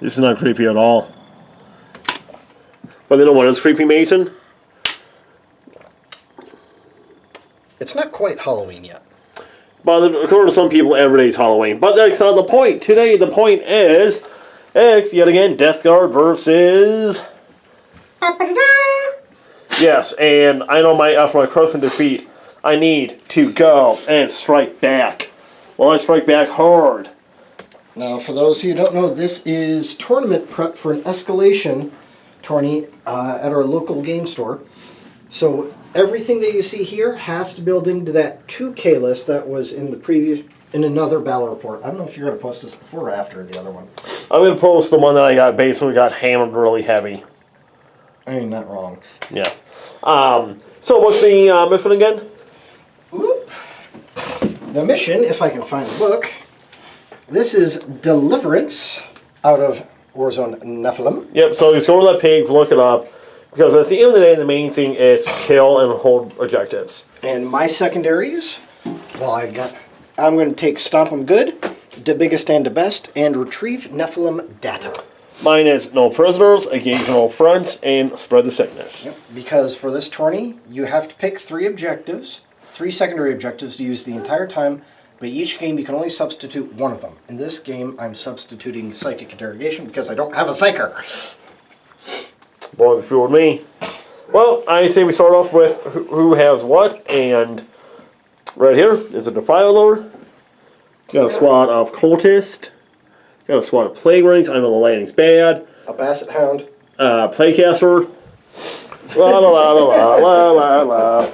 This is not creepy at all. But you know what is creepy, Mason? It's not quite Halloween yet. But according to some people, every day is Halloween. But that's not the point. Today, the point is X, yet again, Death Guard versus... Yes, and I know after my crushing defeat, I need to go and strike back. Well, I strike back hard. Now, for those who don't know, this is tournament prep for an escalation tourney at our local game store. So everything that you see here has to build into that 2K list that was in the in another battle report. I don't know if you're going to post this before or after the other one. I'm going to post the one that I basically got hammered really heavy. I mean, not wrong. Yeah. So what's the mission again? Oop. The mission, if I can find the book, this is Deliverance out of Warzone Nephilim. Yep, so just go to that page, look it up, because at the end of the day, the main thing is kill and hold objectives. And my secondaries, well, I'm going to take Stomp 'em Good, the Biggest and the Best, and Retrieve Nephilim Data. Mine is no prisoners, engage no fronts, and spread the sickness. Yep, because for this tourney, you have to pick 3 objectives, 3 secondary objectives to use the entire time, but each game you can only substitute one of them. In this game, I'm substituting Psychic Interrogation because I don't have a Psyker. Boy, if you were me. Well, I say we start off with who has what, and right here is a Defiler. Got a squad of Cultists. Got a squad of Plague Rings. I know the lighting's bad. A Basset Hound. Playcaster. La la la la la la la.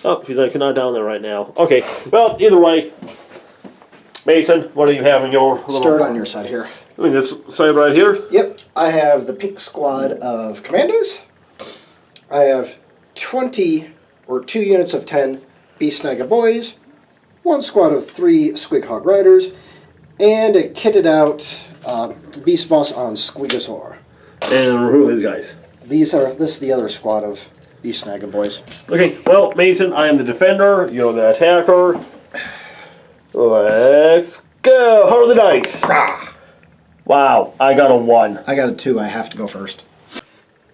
Oh, she's like not down there right now. Okay, well, either way, Mason, what do you have in your little... Start on your side here. I mean, this side right here? Yep, I have the pink squad of Commandos. I have 2 units of 10 Beast Snagga Boys, 1 squad of 3 Squig Hog Riders, and a kitted out Beast Boss on Squigosaur. And who are these guys? This is the other squad of Beast Snagga Boys. Okay, well, Mason, I am the defender, you're the attacker. Let's go! How are the dice? Rah! Wow, I got a 1. I got a 2, I have to go first.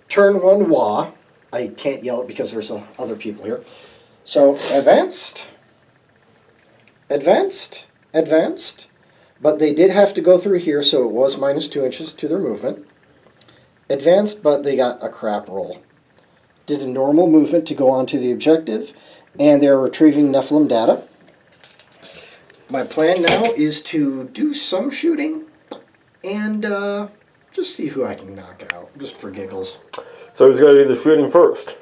Turn 1 Wah. I can't yell it because there's other people here. So, advanced, advanced, advanced. But they did have to go through here, so it was minus 2 inches to their movement. Advanced, but they got a crap roll. Did a normal movement to go on to the objective, and they're retrieving Nephilim data. My plan now is to do some shooting and just see who I can knock out, just for giggles. So he's got to do the shooting first.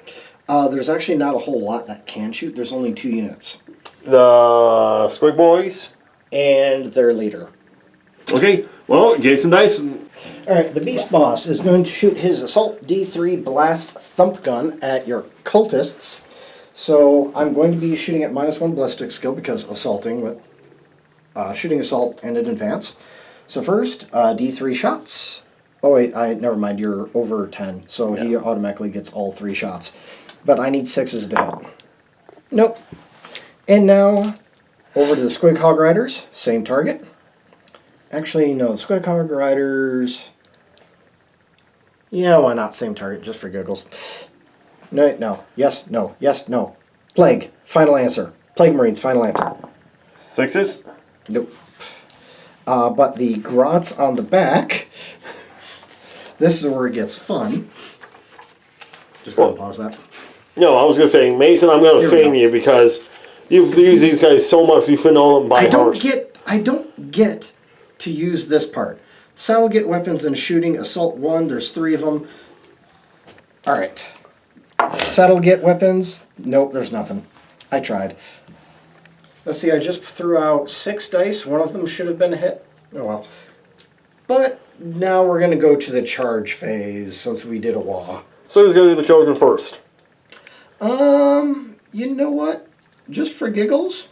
There's actually not a whole lot that can shoot. There's only 2 units. The Squig Boys. And their leader. Okay, well, get some dice. Alright, the Beast Boss is going to shoot his Assault D3 Blast Thump Gun at your cultists. So I'm going to be shooting at minus 1 ballistic skill because assaulting with shooting assault and an advance. So first, D3 shots. Oh wait, never mind, you're over 10, so yeah. He automatically gets all 3 shots. But I need 6s to hit. Nope. And now, over to the Squig Hog Riders, same target. Actually, no, the Squig Hog Riders... Yeah, why not? Same target, just for giggles. No, yes, no. Plague, final answer. Plague Marines, final answer. 6s? Nope. But the grots on the back, this is where it gets fun. Just go and pause that. No, I was going to say, Mason, I'm going to shame you because you've used these guys so much you should know them by heart. I don't get to use this part. Saddle get weapons and shooting, assault 1, there's 3 of them. Alright. Saddle get weapons, nope, there's nothing. I tried. Let's see, I just threw out 6 dice. One of them should have been a hit. Oh well. But now we're going to go to the charge phase since we did a wah. So who's going to do the children first? You know what? Just for giggles,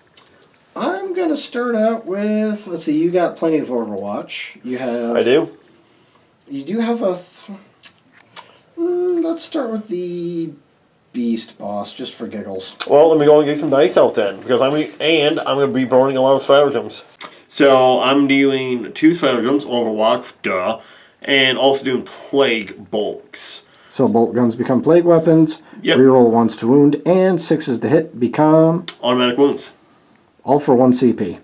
I'm going to start out with, let's see, you got plenty of Overwatch. You have... I do. You do have a... let's start with the Beast Boss, just for giggles. Well, let me go and get some dice out then, because I'm going to be burning a lot of stratagems. So I'm doing 2 stratagems, overwatch, duh, and also doing plague bulks. So bolt guns become plague weapons. Yep. Reroll 1s to wound and 6s to hit become Automatic wounds. all for 1 CP.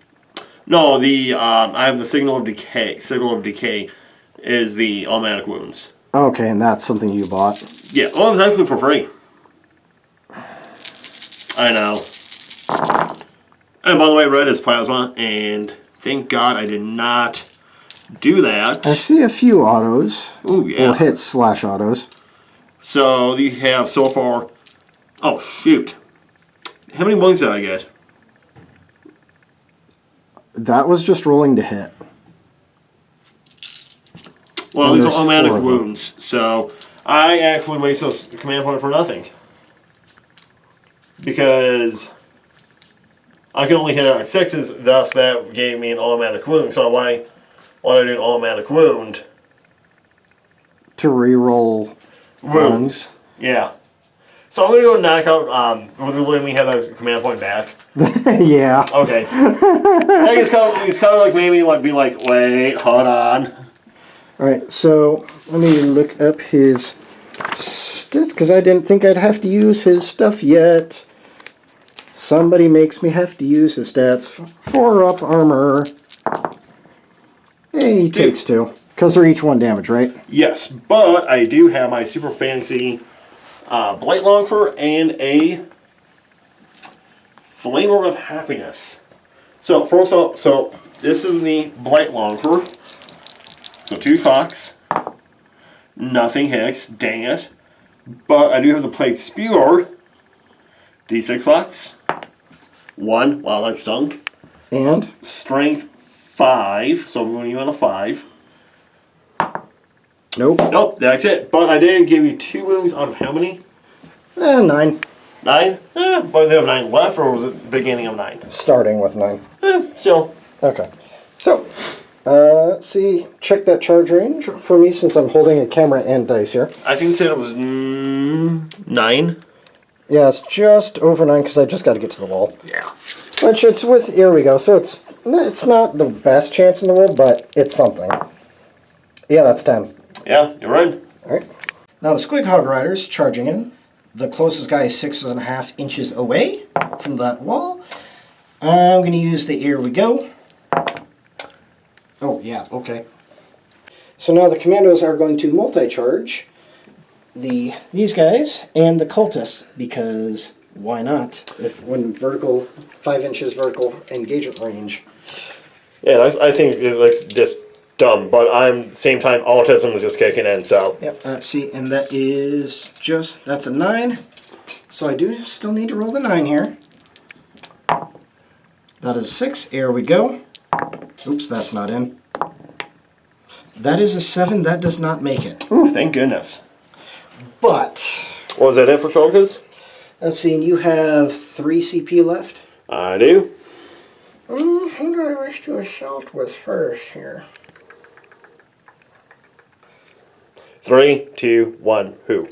No, the I have the signal of decay. Signal of decay is the automatic wounds. Okay, and that's something you bought. Yeah, well, it was actually for free. I know. And by the way, red is plasma, and thank God I did not do that. I see a few autos. Ooh, yeah. Well, hits slash autos. So you have so far. Oh shoot! How many points did I get? That was just rolling to hit. Well, And these are there's automatic 4 of them. wounds, so I actually wasted this command point for nothing. Because I can only hit out 6s, thus that gave me an automatic wound. So why I do an automatic wound? To reroll Wounds. Yeah. So I'm going to go knock out, when we have that command point back. Yeah. Okay. I think it's kind of like maybe like be like, wait, hold on. Alright, so let me look up his stats, because I didn't think I'd have to use his stuff yet. Somebody makes me have to use his stats. 4 up armor. Hey, he takes 2. Because they're each 1 damage, right? Yes, but I do have my super fancy Blight Launcher and a Flamer of Happiness. So first up, so this is the Blight Launcher. So 2 shocks. Nothing hits, dang it. But I do have the Plague Spewer. D6 shocks. 1, wow, that stunk. And? Strength 5, so I'm going to you on a 5. Nope. Nope, that's it. But I did give you 2 wounds out of how many? 9. 9? But they have 9 left, or was it beginning of 9? Starting with 9. Still. Okay. So, let's see. Check that charge range for me since I'm holding a camera and dice here. I think it said it was 9. Yeah, it's just over 9 because I just got to get to the wall. Yeah. Which it's with, here we go. So it's not the best chance in the world, but it's something. Yeah, that's 10. Yeah, you're right. Alright. Now the Squig Hog Rider's charging in. The closest guy is 6.5 inches away from that wall. I'm going to use the here we go. Oh, yeah, okay. So now the commandos are going to multi-charge these guys and the cultists, because why not? When vertical, 5 inches vertical engagement range. Yeah, I think it's just dumb, but same time, autism is just kicking in, so. Yep, let's see, and that is that's a 9. So I do still need to roll the 9 here. That is 6, here we go. Oops, that's not in. That is a 7, that does not make it. Ooh, thank goodness. But, Was that it for Shulkers? let's see, and you have 3 CP left. I do. Who do I wish to assault with first here? 3, 2, 1, who?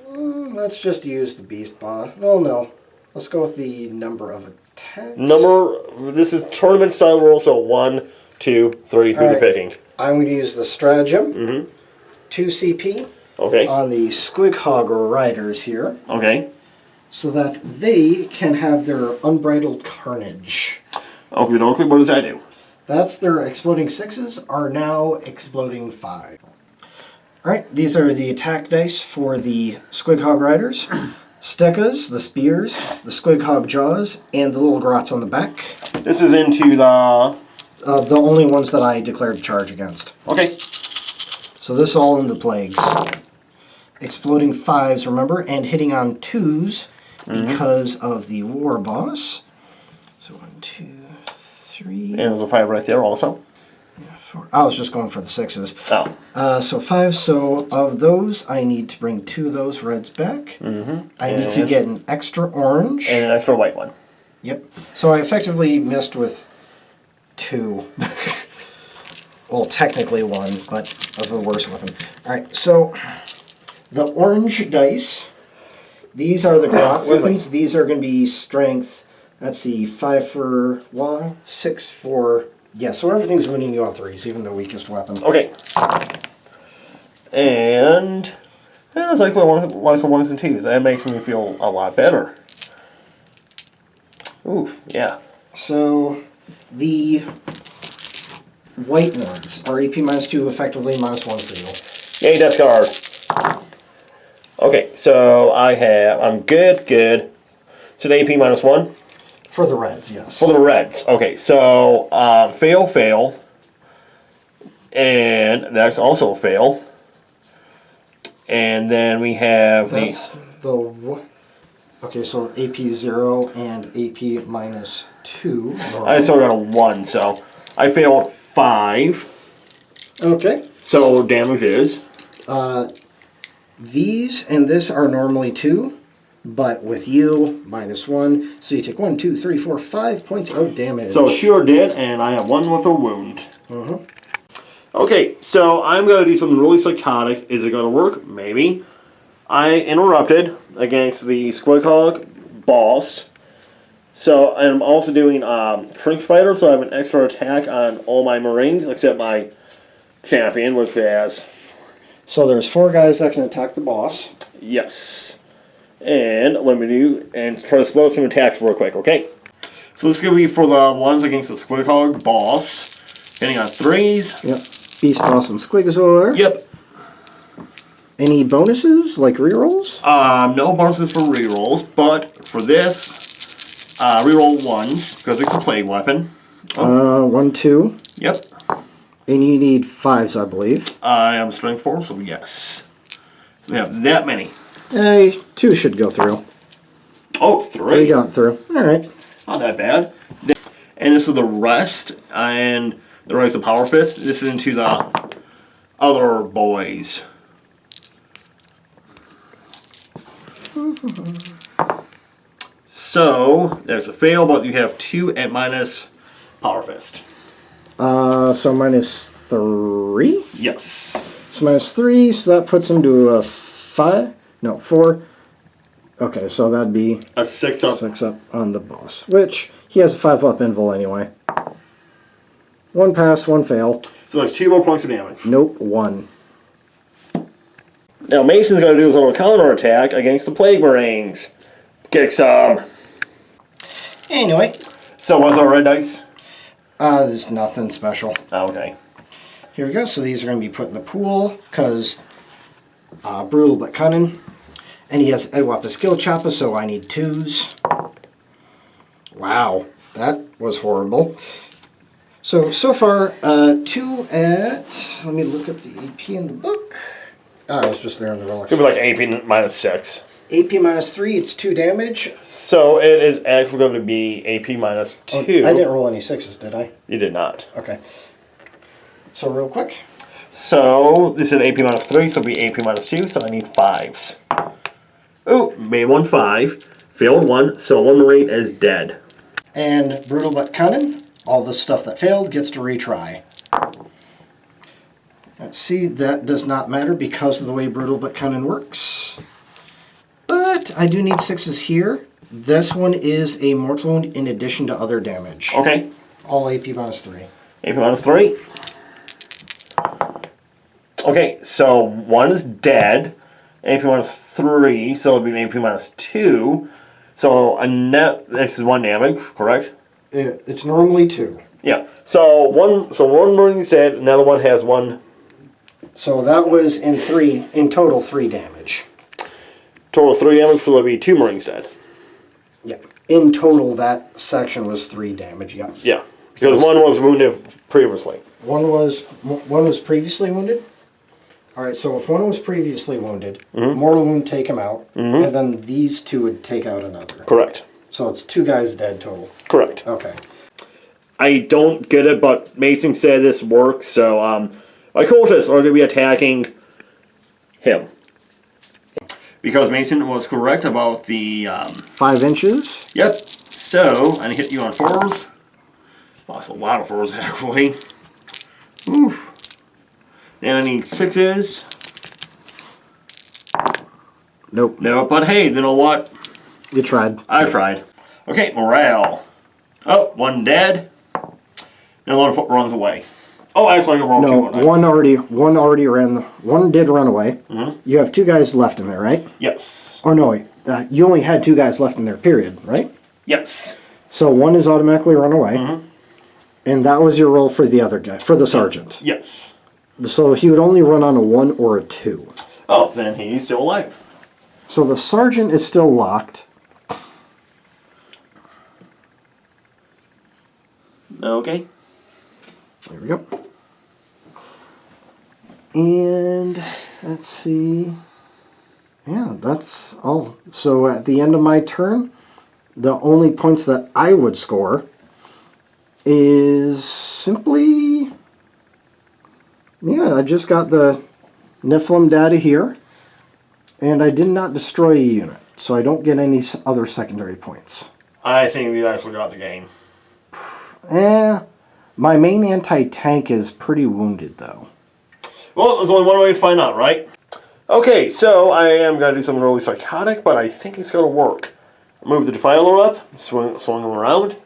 Let's just use the Beast Bot. Oh no. Let's go with the number of attacks. This is tournament style rule, so 1, 2, 3, who All you right. picking? I'm going to use the stratagem. 2 CP Okay. on the Squig Hog Riders here, Okay. so that they can have their unbridled carnage. Okay, what does that do? That's their exploding 6s are now exploding 5. Alright, these are the attack dice for the Squig Hog Riders. Stekas, the spears, the Squig Hog jaws, and the little grots on the back. This is into the... The only ones that I declared charge against. Okay. So this all into plagues. Exploding 5s, remember, and hitting on 2s because of the war boss. So 1, 2, 3. And there's a 5 right there also. 4. I was just going for the 6s. Oh. So 5. So of those, I need to bring 2 of those reds back. I need to get an extra orange. And an extra white one. Yep. So I effectively missed with 2. Well, technically 1, but of a worse weapon. Alright, so the orange dice, these are the grot weapons. These are going to be strength, let's see, 5 for law, 6 for Yeah, so everything's winning you on 3s, even the weakest weapon. Okay. And yeah, it's like for 1s and 2s. That makes me feel a lot better. Ooh, yeah. So the white ones are AP -2, effectively -1 for Yay, death guard. Okay, so I'm good. So the AP -1? For the reds, yes. For the reds. Okay, so fail. And that's also a fail. And then we have That's okay, so AP 0 and AP -2. I still got a 1, so I failed 5. Okay. So damage is? These and this are normally 2, but with you, -1. So you take 1, 2, 3, 4, 5 points of damage. So two are dead, and I have 1 with a wound. Okay, so I'm going to do something really psychotic. Is it going to work? Maybe. I interrupted against the Squidhog boss. So I'm also doing Trench Fighter, so I have an extra attack on all my Marines, except my champion, which has... So there's 4 guys that can attack the boss. Yes. And let me try to split up some attacks real quick, okay? So this is going to be for the ones against the Squidhog boss. Hitting on 3s. Yep. Beast Boss and Squigosaur. Yep. Any bonuses, like rerolls? No bonuses for rerolls, but for this, reroll 1s, because it's a plague weapon. 1, 2. Yep. And you need 5s, I believe. I am strength 4, so yes. So we have that many. 2 should go through. Oh, 3 3. got through. Alright. Not that bad. And this is the rest, and the Rise of Power Fist. This is into the other boys. So, there's a fail, but you have 2 at minus Power Fist. So -3? Yes. So -3, so that puts him to a 5? No, 4. Okay, so that'd be A 6 up. 6 up on the boss, which he has a 5 up invul anyway. 1 pass, 1 fail. So that's 2 more points of damage. Nope, 1. Now Mason's going to do his little counter attack against the Plague Marines. Kick some. Anyway. So what's our red dice? There's nothing special. Oh, okay. Here we go. So these are going to be put in the pool because brutal but cunning. And he has Edwapa skill choppa, so I need 2s. Wow, that was horrible. So far, 2 at... Let me look up the AP in the book. Oh, it was just there in the relics. It'll be like AP minus 6. AP -3, it's 2 damage. So it is actually going to be AP minus 2. Oh, I didn't roll any 6s, did I? You did not. Okay. So real quick. So this is AP minus 3, so it'll be AP minus 2, so I need 5s. Oh, made 1 5. Failed 1, so 1 Marine is dead. And brutal but cunning. All the stuff that failed gets to retry. Let's see, that does not matter because of the way brutal but cunning works. But I do need 6s here. This one is a mortal wound in addition to other damage. Okay. All AP -3. AP minus 3. Okay, so 1 is dead. AP minus 3, so it'll be AP minus 2. So a net, this is 1 damage, correct? It's normally 2. Yeah. So one Marine's dead, another one has 1. So that was in total 3 damage. Total 3 damage, so there'll be 2 Marines dead. Yeah. In total, that section was 3 damage. Yeah. Yeah, because 1 was wounded previously. One was previously wounded. All right. So if one was previously wounded, mortal wound take him out, and then these 2 would take out another. Correct. So it's 2 guys dead total. Correct. Okay. I don't get it, but Mason said this works, so my cultists are going to be attacking him. Because Mason was correct about the... 5 inches. Yep. So, I hit you on 4s. Well, that's a lot of 4s, actually. Oof. And I need 6s. Nope. No, but hey, you know what? You tried. I tried. Okay, morale. Oh, 1 dead. And the other runs away. Oh, actually, I can roll No, two. one already ran. One did run away. You have 2 guys left in there, right? Yes. Or no, you only had 2 guys left in there. Period, right? Yes. So one is automatically run away, and that was your roll for the other guy, for the sergeant. Yes. So he would only run on a 1 or a 2. Oh, then he's still alive. So the sergeant is still locked. Okay. There we go. And let's see. Yeah, that's all. So at the end of my turn, the only points that I would score is simply, yeah, I just got the Nephilim data here, and I did not destroy a unit, so I don't get any other secondary points. I think you actually got the game. My main anti-tank is pretty wounded, though. Well, there's only one way to find out, right? Okay, so I am going to do something really psychotic, but I think it's going to work. Move the Defiler up, swing him around.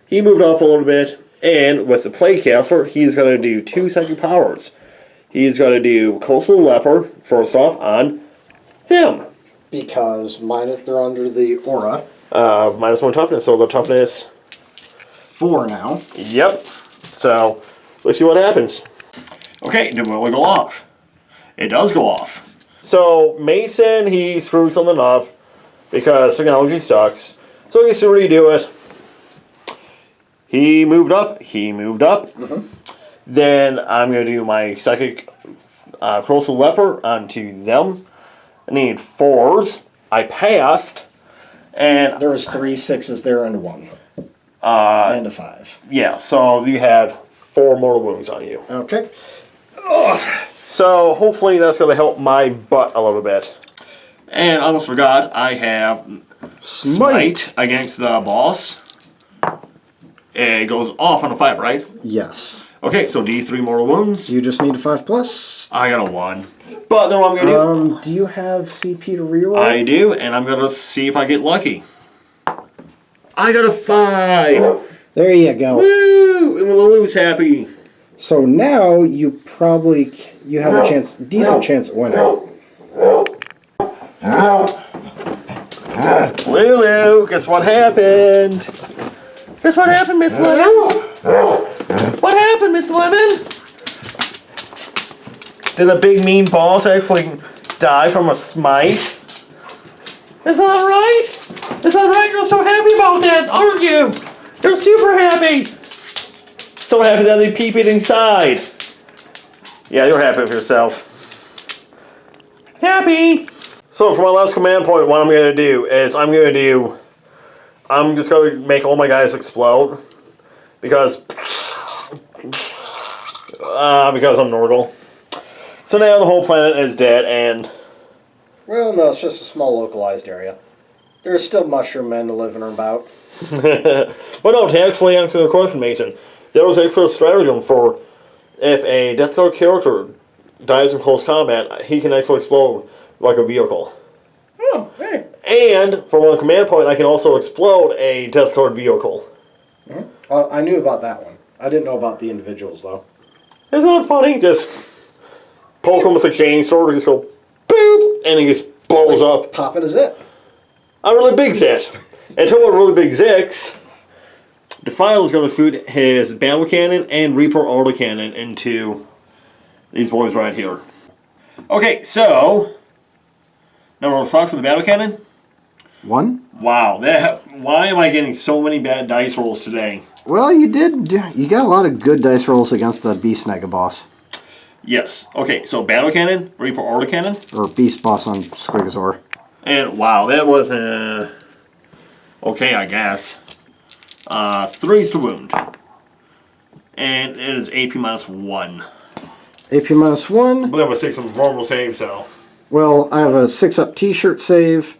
He moved up a little bit, and with the Playcaster, he's going to do 2 second powers. He's going to do Coastal Leper, first off, on them. Because they're under the aura. -1 toughness, so the toughness... 4 now. Yep. So, let's see what happens. Okay, it will go off. It does go off. So, Mason, he screwed something up because technology sucks. So he gets to redo it. He moved up. Then I'm going to do my psychic Coastal Leper onto them. I need 4s. I passed. And there was 3 6s there and a 1. And a 5. Yeah, so you had 4 mortal wounds on you. Okay. So hopefully that's going to help my butt a little bit. And I almost forgot, I have Smite against the boss. It goes off on a 5, right? Yes. Okay, so D3 mortal wounds. You just need a 5+. I got a 1. But then what I'm going to do... do you have CP to reroll? I do, and I'm going to see if I get lucky. I got a 5. There you go. Woo! And Lou's happy. So now you have a decent chance at winning. Lulu, guess what happened? Guess what happened, Miss Lemon? What happened, Miss Lemon? Did the big mean boss actually die from a smite? Is that right? Is that right? You're so happy about that, aren't you? You're super happy. So happy that they peep it inside. Yeah, you're happy with yourself. Happy. So for my last command point, what I'm going to do is I'm just going to make all my guys explode. Because I'm Nurgle. So now the whole planet is dead and... Well, no, it's just a small localized area. There's still mushroom men living about. But no, to actually answer the question, Mason, there was actually a stratagem for if a Death Guard character dies in close combat, he can actually explode like a vehicle. Oh, hey. And for one command point, I can also explode a Death Guard vehicle. Mm-hmm. I knew about that one. I didn't know about the individuals, though. Isn't that funny? Just poke him with a chainsaw, just go boop, and he just blows up. Popping a zit. A really big zit. And to a really big zits, Defile is going to shoot his battle cannon and Reaper autocannon into these boys right here. Okay, so number of shots for the battle cannon. 1. Wow, why am I getting so many bad dice rolls today? Well, you got a lot of good dice rolls against the Beast Nega boss. Yes. Okay, so battle cannon, Reaper autocannon, or Beast boss on Squigazor. And wow, that was okay, I guess. 3's to wound. And it is AP -1. AP -1. But I have a 6 from normal save, so. Well, I have a 6-up t-shirt save.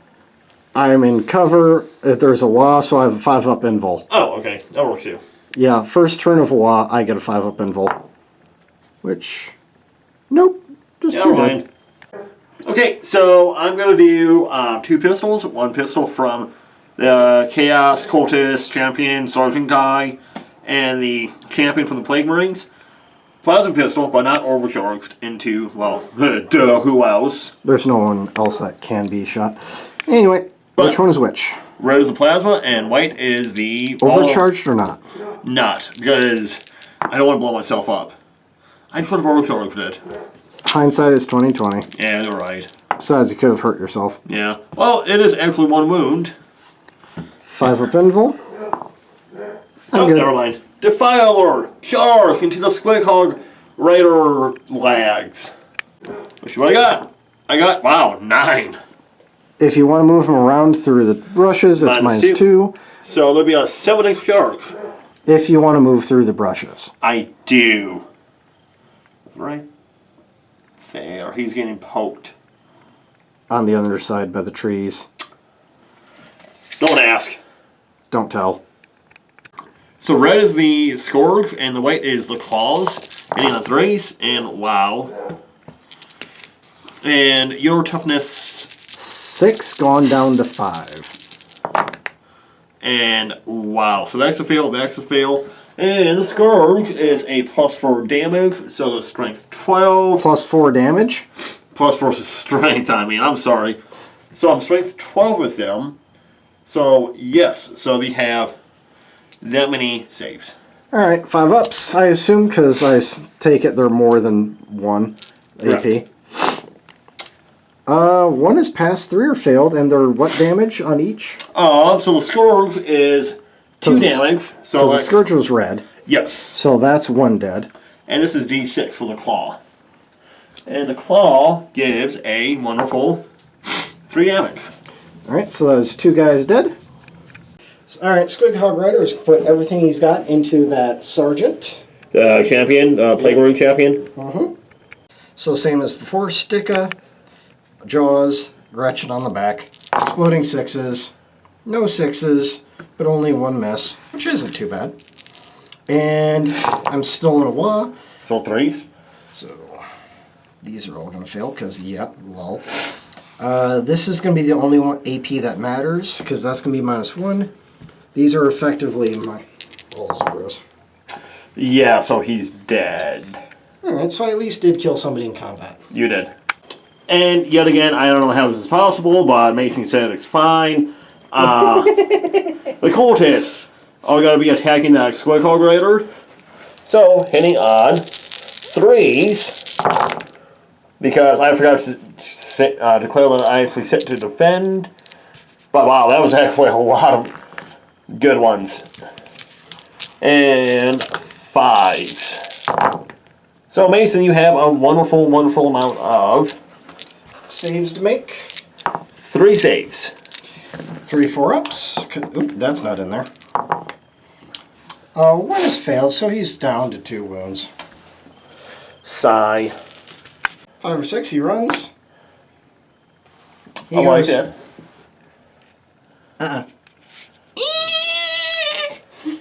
I'm in cover. If there's a WA, so I have a 5-up invul. Oh, okay. That works too. Yeah, first turn of a WA, I get a 5-up invul. Which, nope, just too bad. Okay, so I'm going to do 2 pistols. 1 pistol from the Chaos Cultist Champion Sergeant guy. and the champion from the Plague Marines. Plasma pistol, but not overcharged into, well, duh, who else? There's no one else that can be shot. Anyway, which one is which? Red is the plasma, and white is the... Overcharged or not? Not, because I don't want to blow myself up. I should have overcharged it. Hindsight is 20/20. Yeah, you're right. Besides, you could have hurt yourself. Yeah. Well, it is actually 1 wound. 5 up invul. Oh, never mind. Defiler! Charge into the Squighog Raider legs. Let's see what I got. I got, wow, 9. If you want to move him around through the brushes, it's -2. So there'll be a 7 charge. If you want to move through the brushes. I do. Right there. He's getting poked. On the underside by the trees. Don't ask. Don't tell. So red is the Scourge, and the white is the Claws. Hitting on 3s, and wow. And your toughness... 6 gone down to 5. And wow. So that's a fail, that's a fail. And the Scourge is a +4 damage, so the strength 12. +4 damage? +4 strength, I mean, I'm sorry. So I'm strength 12 with them. So, yes, so they have that many saves. Alright, 5 ups, I assume, because take it they're more than 1 AP. 1 is passed, 3 are failed, and they're what damage on each? So the Scourge is 2 damage. So the Scourge was red. Yes. So that's 1 dead. And this is D6 for the Claw. And the Claw gives a wonderful 3 damage. Alright, so that is 2 guys dead. Alright, Squighog Rider has put everything he's got into that Sergeant. Champion, Plague Marine Champion. So same as before, Sticka, Jaws, Gretchen on the back, exploding 6s, no 6s, but only 1 miss, which isn't too bad. And I'm still in a wah. So 3s. So these are all going to fail because, yeah, lol. This is going to be the only one AP that matters because that's going to be -1. These are effectively my all zeros. Yeah, so he's dead. Alright, so I at least did kill somebody in combat. You did. And yet again, I don't know how this is possible, but Mason said it's fine. The cultists are going to be attacking that Squighog Raider. So, hitting on 3s. Because I forgot to declare that I actually set to defend. But wow, that was actually a lot of good ones. And 5s. So Mason, you have a wonderful, wonderful amount of... Saves to make. 3 saves. 3 4-ups. Oop, that's not in there. 1 has failed, so he's down to 2 wounds. Sigh. 5 or 6, he runs. He I like that.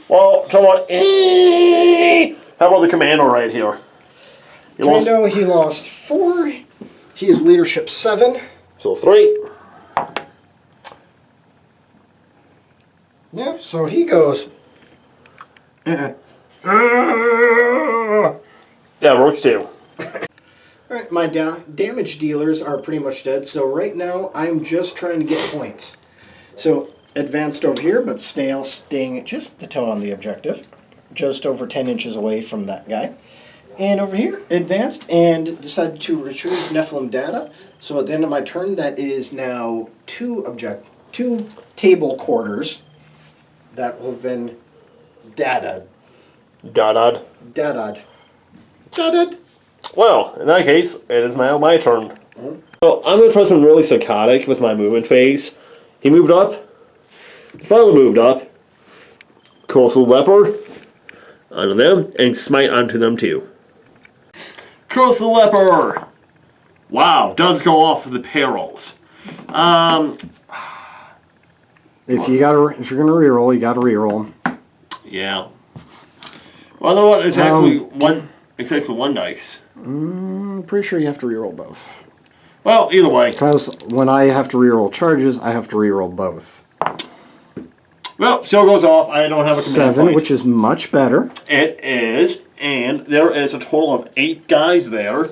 Well, come on. How about the commando right here? Commando, he lost 4. He is leadership 7. So 3. Yeah, so he goes. Yeah, works too. Alright, my damage dealers are pretty much dead, so right now I'm just trying to get points. So, advanced over here, but staying just the toe on the objective. Just over 10 inches away from that guy. And over here, advanced and decided to retrieve Nephilim data. So at the end of my turn, that is now 2 table quarters that will have been data'd. Dadad. Data'd. Well, in that case, it is now my turn. So I'm going to try something really psychotic with my movement phase. He moved up. Finally moved up. Coastal Leper onto them, and smite onto them too. Coastal Leper! Wow, does go off with the perils. If you're gonna reroll, you gotta reroll. Yeah. Well, you know what? It's actually one. It's actually 1 dice. I'm pretty sure you have to reroll both. Well, either way. Because when I have to reroll charges, I have to reroll both. Well, still goes off. I don't have a command 7, point. which is much better. It is, and there is a total of 8 guys there.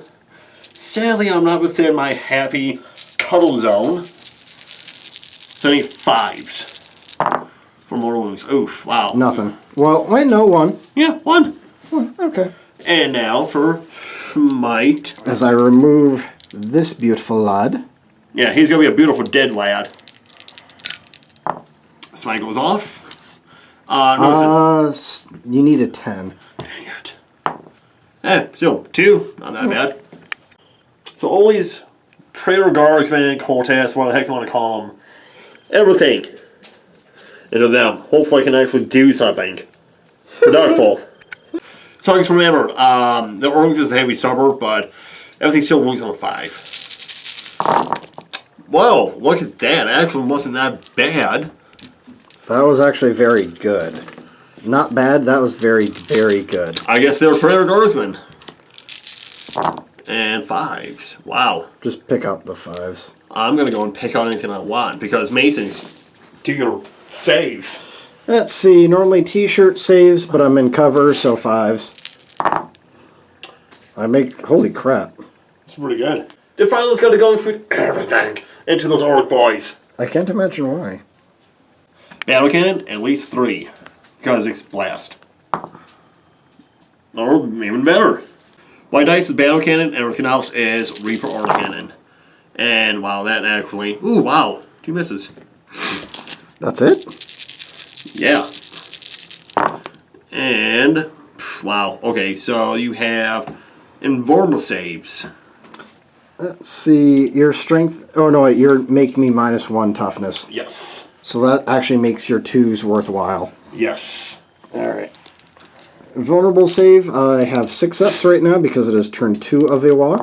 Sadly, I'm not within my happy cuddle zone. So I need 5s for more wounds. Oof, wow. Nothing. Well, wait, no, 1. Yeah, 1. 1, okay. And now for smite. As I remove this beautiful lad. Yeah, he's going to be a beautiful dead lad. Smite goes off. You need a 10. Dang it. Still 2. Not that bad. So all these traitor guardsmen, cultists, what the heck you want to call them, everything into them. Hopefully I can actually do something productive. So just remember, the Orks is the heavy suburb, but everything still works on a 5. Whoa, look at that. It actually wasn't that bad. That was actually very good. Not bad, that was very, very good. I guess they're traitor guardsmen. And 5s. Wow. Just pick out the 5s. I'm going to go and pick out anything I want because Mason's doing saves. Let's see, normally t-shirt saves, but I'm in cover, so 5s. Holy crap. It's pretty good. The final's got to go and put everything into those Orc boys. I can't imagine why. Battle cannon, at least 3. Because it's blast. Or even better. White dice is battle cannon, everything else is Reaper or cannon. And wow, that actually... Ooh, wow. 2 misses. That's it? Yeah. And... Wow. Okay, so you have invulnerable saves. Let's see, your strength... Oh no, wait, you're making me -1 toughness. Yes. So that actually makes your 2s worthwhile. Yes. Alright. Vulnerable save, I have 6 ups right now because it is turn 2 of Iwa.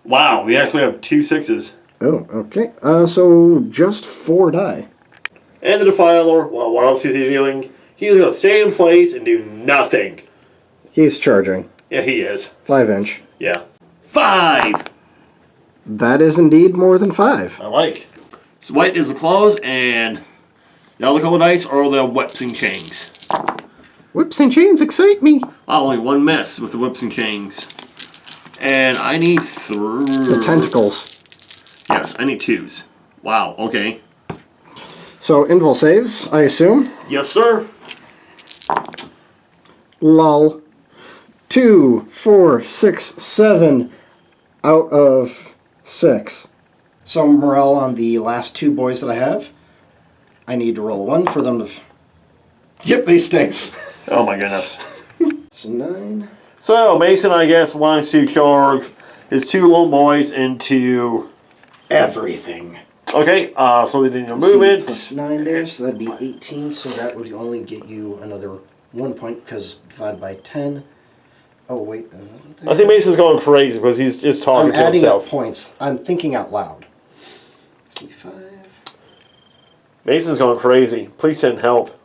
Wow, we actually have 2 6s. Oh, okay. So just 4 die. And the Defiler, well, what else is he doing? He's going to stay in place and do nothing. He's charging. Yeah, he is. 5-inch. Yeah. 5! That is indeed more than 5. I like. So white is the claws, and the other color dice are the whips and chains. Whips and chains excite me. Oh, only 1 miss with the whips and chains. And I need The tentacles. Yes, I need 2s. Wow, okay. So invul saves, I assume. Yes, sir. Lol. 2, 4, 6, 7 out of 6. So morale on the last 2 boys that I have. I need to roll 1 for them to... Yep, they stay. Oh my goodness. So 9. So Mason, I guess, wants to charge his 2 little boys into... Everything. Okay, so they did your movement. Plus 9 there, so that'd be 18. So that would only get you another 1 point because divided by 10. Oh wait, I think Mason's going crazy because he's just talking I'm to adding himself. up points. I'm thinking out loud. C5. Mason's going crazy. Please send help.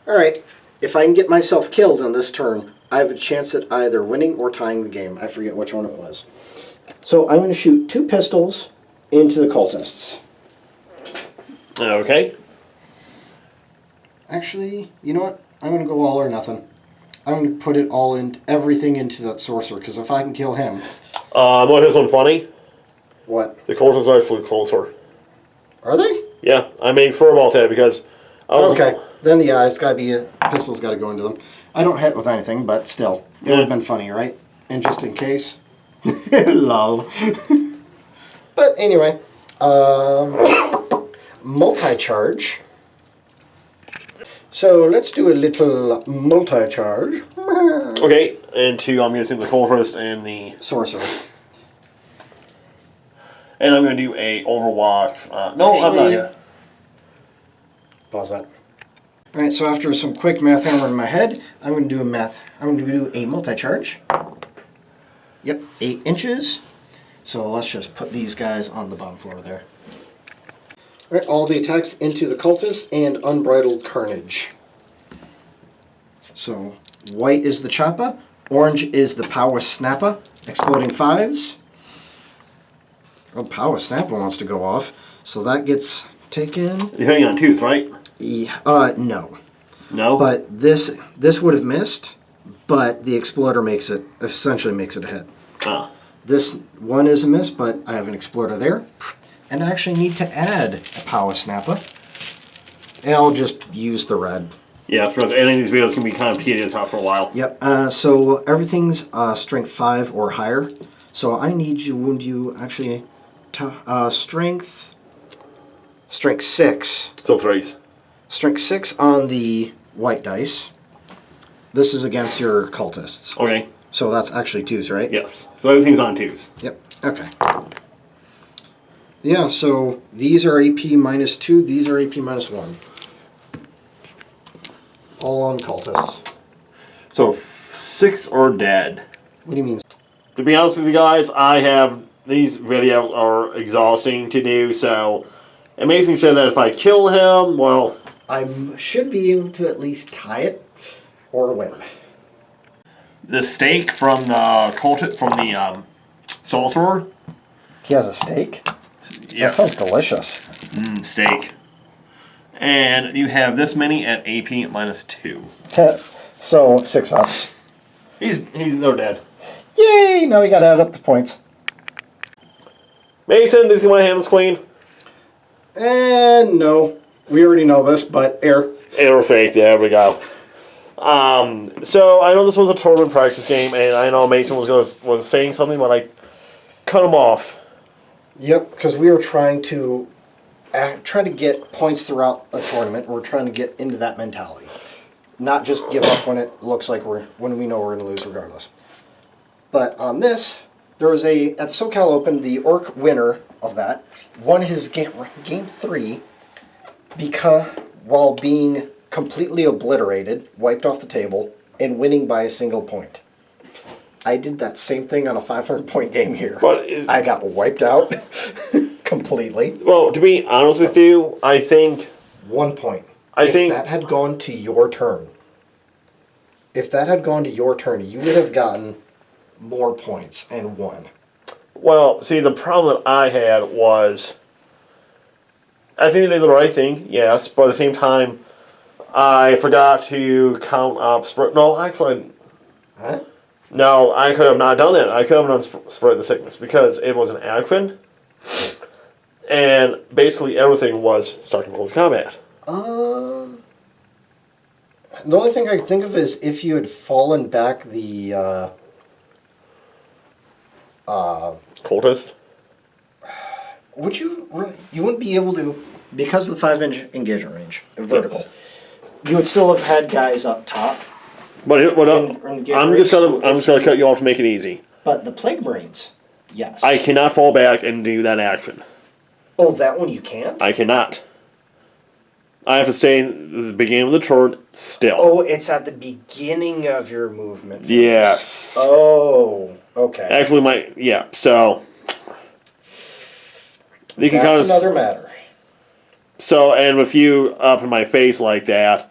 Alright, if I can get myself killed on this turn, I have a chance at either winning or tying the game. I forget which one it was. So I'm going to shoot 2 pistols into the cultists. Okay. Actually, you know what? I'm going to go all or nothing. I'm going to put it all in, everything into that sorcerer, because if I can kill him... What is one funny? What? The cultists are actually closer. Are they? Yeah, I made sure about that because... Okay, then yeah, it's got to be a pistol's got to go into them. I don't hit with anything, but still, it would have been funny, right? And just in case, lol. But anyway, multi-charge. So let's do a little multi-charge. Okay, and 2, I'm using the cultist and the Sorcerer. And I'm going to do a Overwatch. No, I'm not yet. Pause that. Alright, so after some quick math hammer in my head, I'm going to do a multi-charge. Yep, 8 inches. So let's just put these guys on the bottom floor there. Alright, all the attacks into the cultist and unbridled carnage. So, white is the choppa, orange is the power snappa, exploding 5s. Oh, power snappa wants to go off, so that gets taken. You're hitting on 2s, right? Yeah, no. No? But this would have missed, but the exploder essentially makes it a hit. Ah. This one is a miss, but I have an exploder there. And I actually need to add a power snapper. And I'll just use the red. Yeah, because I think these videos can be kind of tedious after a while. Yep. So everything's strength 5 or higher. So I need you, wound you actually to strength 6. So 3s. Strength 6 on the white dice. This is against your cultists. Okay. So that's actually 2s, right? Yes. So everything's on 2s. Yep. Okay. Yeah, so these are AP -2, these are AP -1. All on cultists. So 6 are dead. What do you mean? To be honest with you guys, these videos are exhausting to do, so it makes me say that if I kill him, well... I should be able to at least tie it or win. The steak from the sorcerer. He has a steak? Yes. That sounds delicious. Steak. And you have this many at AP -2. So 6 ups. They're dead. Yay! Now we gotta add up the points. Mason, do you think my hand is clean? And no. We already know this, but air. Air fake, there we go. So I know this was a tournament practice game, and I know Mason was saying something, but I cut him off. Yep, because we were trying to get points throughout a tournament, and we're trying to get into that mentality. Not just give up when it looks like when we know we're going to lose regardless. But on this, there was at the SoCal Open, the Orc winner of that won his game 3 because while being completely obliterated, wiped off the table, and winning by a single point. I did that same thing on a 500-point game here. But I got wiped out completely. Well, to be honest with you, I think 1 point. If that had gone to your turn, you would have gotten more points and won. Well, see, the problem that I had was, I think they did the right thing, yes, but at the same time, I forgot to count up spread. No, actually, Huh? no, I could have not done that. I could have done spread the sickness because it was an action, and basically everything was starting close combat. The only thing I can think of is if you had fallen back the Cultist? would you wouldn't be able to, because of the 5-inch engagement range, vertical. Yes. You would still have had guys up top. But And I'm just gonna cut you off to make it easy. But the Plague Marines, yes. I cannot fall back and do that action. Oh, that one you can't? I cannot. I have to stay in the beginning of the turn still. Oh, it's at the beginning of your movement phase. Yes. Oh, okay. Actually, so you can That's kind of another matter. So, and with you up in my face like that,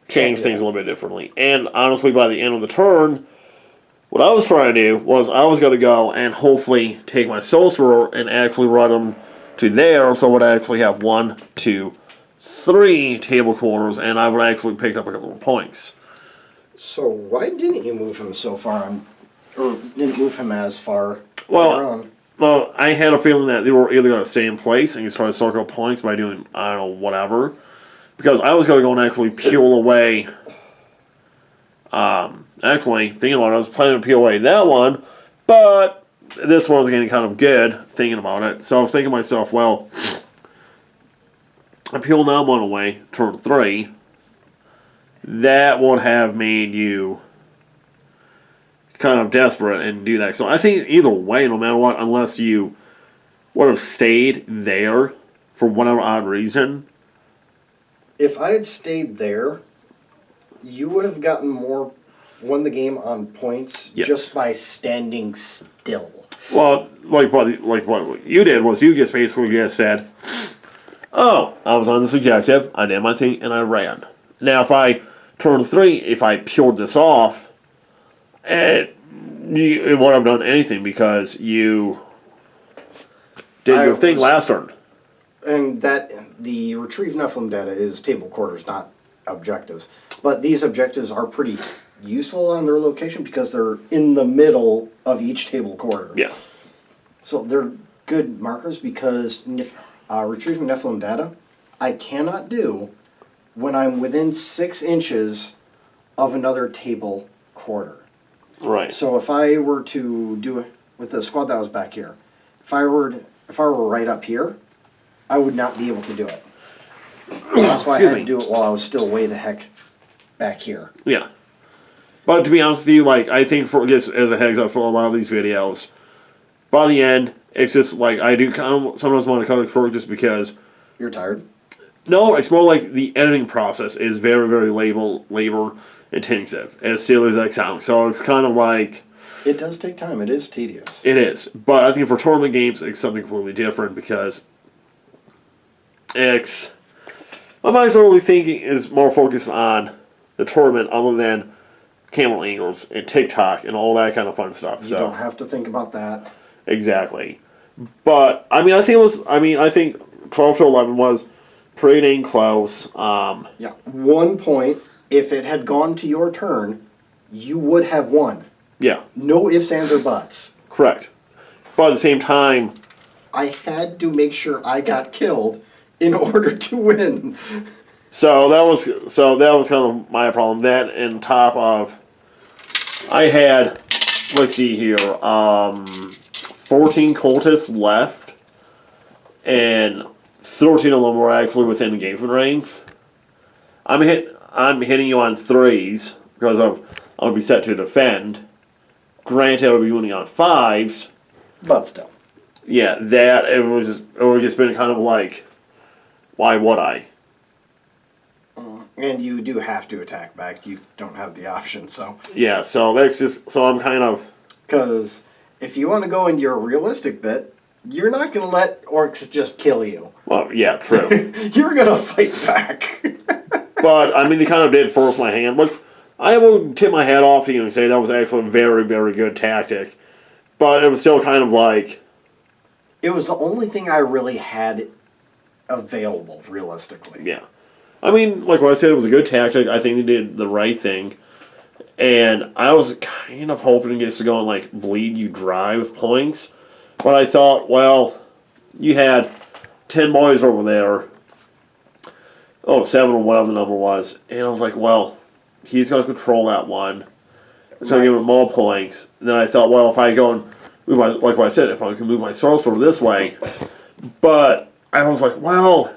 change Yeah. things a little bit differently. And honestly, by the end of the turn, what I was trying to do was I was going to go and hopefully take my sorcerer and actually run them to there, so I would actually have 1, 2, 3 table quarters, and I would actually pick up a couple of points. So why didn't you move him so far or didn't move him as far Well, later on? Well, I had a feeling that they were either going to stay in place and just try to circle points by doing, I don't know, whatever. Because I was going to go and actually peel away. Actually, thinking about it, I was planning to peel away that one, but this one was getting kind of good, thinking about it. So I was thinking to myself, well, I peeled that one away, turn 3. That would have made you kind of desperate and do that. So I think either way, no matter what, unless you would have stayed there for whatever odd reason. If I had stayed there, you would have won the game on points just by standing still. Well, like what you did was you just basically just said, oh, I was on this objective, I did my thing, and I ran. Now, if I turn 3, if I peeled this off, it wouldn't have done anything because you did your thing last turn. And that the retrieve Nephilim data is table quarters, not objectives. But these objectives are pretty useful on their location because they're in the middle of each table quarter. Yeah. So they're good markers because retrieving Nephilim data, I cannot do when I'm within 6 inches of another table quarter. Right. So if I were to do it with the squad that was back here, if I were right up here, I would not be able to do it. That's why I had to do it while I was still way the heck back here. Yeah. But to be honest with you, like, I think for just as a heads up for a lot of these videos, by the end, it's just like I do kind of sometimes want to cut it short just because. You're tired? No, it's more like the editing process is very, very labor intensive, as silly as that sounds. So it's kind of like. It does take time. It is tedious. It is. But I think for tournament games, it's something completely different because it's. My mind's not really thinking is more focused on the tournament other than camera angles and TikTok and all that kind of fun stuff. You don't have to think about that. Exactly. But, I mean, I think 12 to 11 was pretty dang close. Yeah. 1 point. If it had gone to your turn, you would have won. Yeah. No ifs, ands, or buts. Correct. But at the same time, I had to make sure I got killed in order to win. So that was kind of my problem. That and top of, I had, let's see here, 14 cultists left, and 13 of them were actually within engagement range. I'm hitting you on 3s because I'm gonna be set to defend. Granted, I'll be winning on 5s. But still. Yeah, that it was just been kind of like, why would I? And you do have to attack back. You don't have the option, so. Yeah, so I'm kind of. Because if you want to go into your realistic bit, you're not going to let orcs just kill you. Well, yeah, true. You're going to fight back. But, I mean, they kind of did force my hand, which I will tip my hat off to you and say that was actually a very, very good tactic. But it was still kind of like. It was the only thing I really had available, realistically. Yeah. I mean, like what I said, it was a good tactic. I think they did the right thing. And I was kind of hoping it gets to go and, like, bleed you dry with points. But I thought, well, you had 10 boys over there. Oh, 7 or whatever the number was. And I was like, well, he's going to control that one. It's going to give him more points. And then I thought, well, if I go and move my, like what I said, if I can move my sorcerer this way. But I was like, well.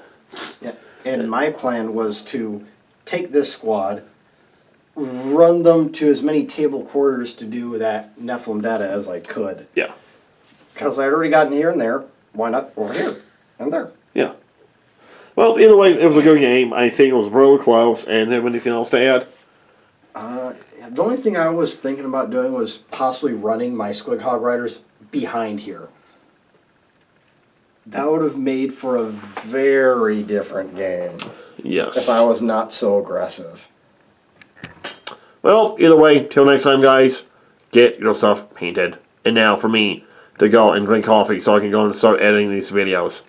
Yeah. And my plan was to take this squad, run them to as many table quarters to do that Nephilim data as I could. Yeah. Because I'd already gotten here and there. Why not over here and there? Yeah. Well, either way, it was a good game. I think it was really close. And do you have anything else to add? The only thing I was thinking about doing was possibly running my Squig Hog Riders behind here. That would have made for a very different game. Yes. If I was not so aggressive. Well, either way, till next time, guys, get yourself painted. And now for me to go and drink coffee so I can go and start editing these videos.